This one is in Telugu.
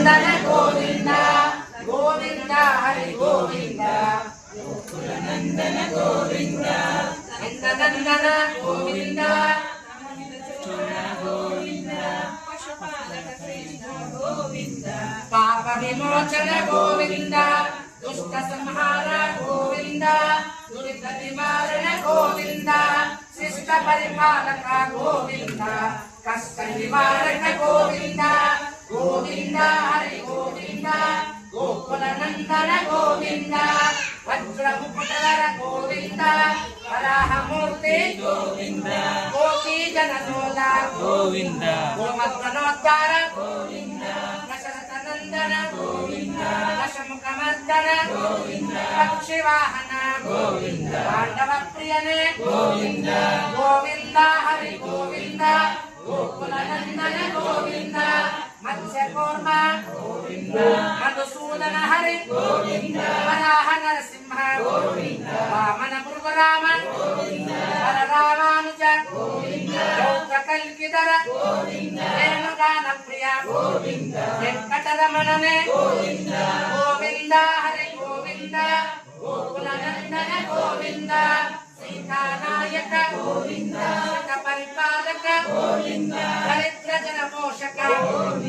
నందన గోవింద గోవింద హరి గోవింద గోకుల నందన గోవింద నందనందన గోవింద గోవింద పశుపాలక శ్రేష్ఠ గోవింద పాప విమోచన గోవింద దుష్ట సంహార గోవింద దురిత నివారణ గోవింద శిష్ట పరిపాలక గోవింద కష్ట నివారణ గోవింద గోవింద హరి గోవింద గోకుల నందన గోవింద వజ్ర ముకుటధర గోవింద వరాహమూర్తి గోవింద గోపీ జననోద గోవింద గోమద్వనోద్ధార గోవింద దశరథ నందన గోవింద దశముఖమర్దన గోవింద పక్షివాహన గోవింద పాండవ ప్రియనే గోవింద గోవింద హరి గోవింద గోకుల నందన గోవింద మత్స్యకూర్మ గోవింద మధుసూదన హరి గోవింద వరాహ నరసింహ గోవింద వామన భృగురామ గోవింద వరరామానుజ గోవింద గౌత కల్కిధర గోవింద రేణుగాన ప్రియ గోవింద వెంకటరమణనే గోవింద గోవింద హరి గోవింద గోకుల నందన గోవింద సీతానాయక గోవింద పరిపాలక గోవింద దరిద్ర జన పోషక గోవింద